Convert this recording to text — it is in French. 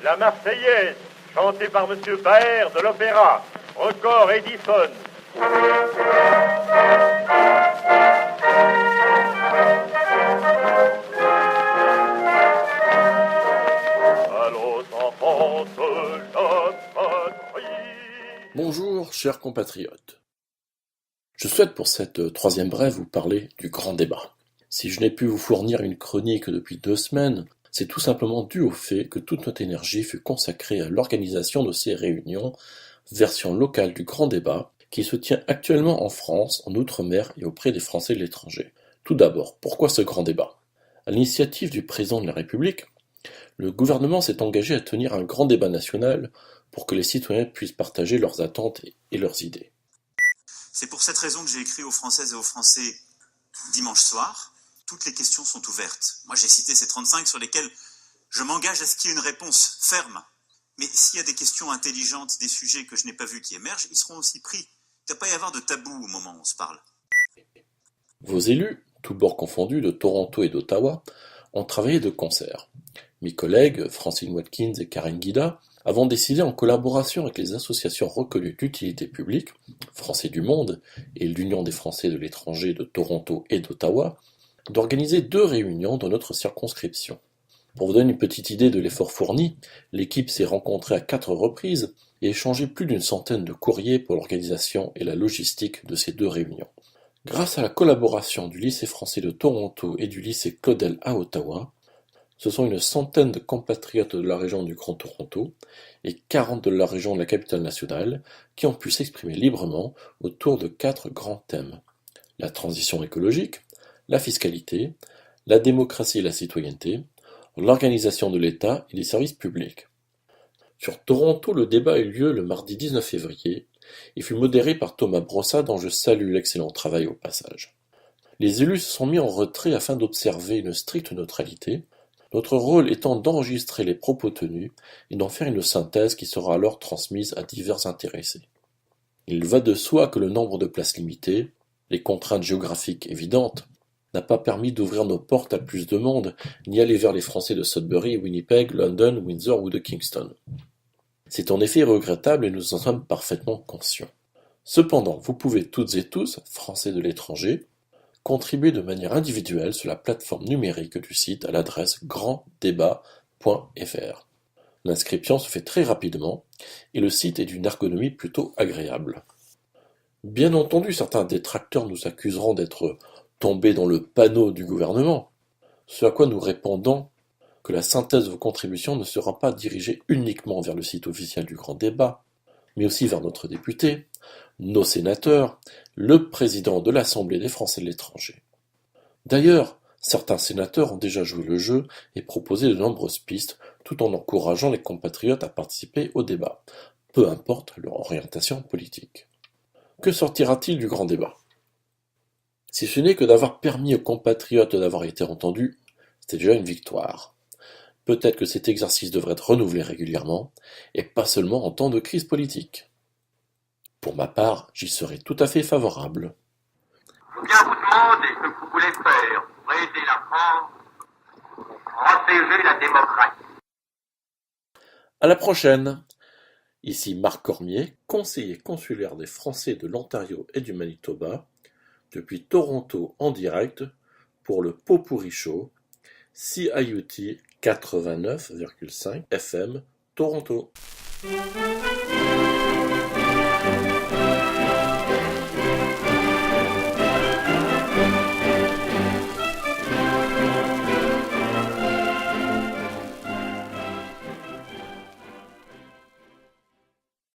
La Marseillaise, chantée par Monsieur Baer de l'Opéra, Record Edison. Allons enfants de la patrie. Bonjour, chers compatriotes. Je souhaite pour cette troisième brève vous parler du grand débat. Si je n'ai pu vous fournir une chronique depuis 2 semaines, c'est tout simplement dû au fait que toute notre énergie fut consacrée à l'organisation de ces réunions, version locale du grand débat, qui se tient actuellement en France, en Outre-mer et auprès des Français de l'étranger. Tout d'abord, pourquoi ce grand débat? À l'initiative du président de la République, le gouvernement s'est engagé à tenir un grand débat national pour que les citoyens puissent partager leurs attentes et leurs idées. C'est pour cette raison que j'ai écrit aux Françaises et aux Français dimanche soir. Toutes les questions sont ouvertes. Moi, j'ai cité ces 35 sur lesquelles je m'engage à ce qu'il y ait une réponse ferme. Mais s'il y a des questions intelligentes, des sujets que je n'ai pas vus qui émergent, ils seront aussi pris. Il ne doit pas y avoir de tabou au moment où on se parle. Vos élus, tous bords confondus, de Toronto et d'Ottawa, ont travaillé de concert. Mes collègues, Francine Watkins et Karen Guida, avons décidé en collaboration avec les associations reconnues d'utilité publique, Français du Monde et l'Union des Français de l'étranger de Toronto et d'Ottawa, d'organiser 2 réunions dans notre circonscription. Pour vous donner une petite idée de l'effort fourni, l'équipe s'est rencontrée à 4 reprises et échangé plus d'une centaine de courriers pour l'organisation et la logistique de ces 2 réunions. Grâce à la collaboration du lycée français de Toronto et du lycée Claudel à Ottawa, ce sont une centaine de compatriotes de la région du Grand Toronto et 40 de la région de la capitale nationale qui ont pu s'exprimer librement autour de 4 grands thèmes. La transition écologique, la fiscalité, la démocratie et la citoyenneté, l'organisation de l'État et des services publics. Sur Toronto, le débat a eu lieu le mardi 19 février et fut modéré par Thomas Brossat dont je salue l'excellent travail au passage. Les élus se sont mis en retrait afin d'observer une stricte neutralité, notre rôle étant d'enregistrer les propos tenus et d'en faire une synthèse qui sera alors transmise à divers intéressés. Il va de soi que le nombre de places limité, les contraintes géographiques évidentes, n'a pas permis d'ouvrir nos portes à plus de monde, ni aller vers les Français de Sudbury, Winnipeg, London, Windsor ou de Kingston. C'est en effet regrettable et nous en sommes parfaitement conscients. Cependant, vous pouvez toutes et tous, Français de l'étranger, contribuer de manière individuelle sur la plateforme numérique du site à l'adresse granddébat.fr. L'inscription se fait très rapidement et le site est d'une ergonomie plutôt agréable. Bien entendu, certains détracteurs nous accuseront d'être tombés dans le panneau du gouvernement, ce à quoi nous répondons que la synthèse de vos contributions ne sera pas dirigée uniquement vers le site officiel du Grand Débat, mais aussi vers notre député, nos sénateurs, le président de l'Assemblée des Français de l'étranger. D'ailleurs, certains sénateurs ont déjà joué le jeu et proposé de nombreuses pistes tout en encourageant les compatriotes à participer au débat, peu importe leur orientation politique. Que sortira-t-il du grand débat? Si ce n'est que d'avoir permis aux compatriotes d'avoir été entendus, c'est déjà une victoire. Peut-être que cet exercice devrait être renouvelé régulièrement, et pas seulement en temps de crise politique. Pour ma part, j'y serais tout à fait favorable. Je viens vous demander ce que vous voulez faire pour aider la France, pour protéger la démocratie. À la prochaine! Ici Marc Cormier, conseiller consulaire des Français de l'Ontario et du Manitoba, depuis Toronto en direct pour le Pot-Pourri Show, CIUT 89,5 FM, Toronto.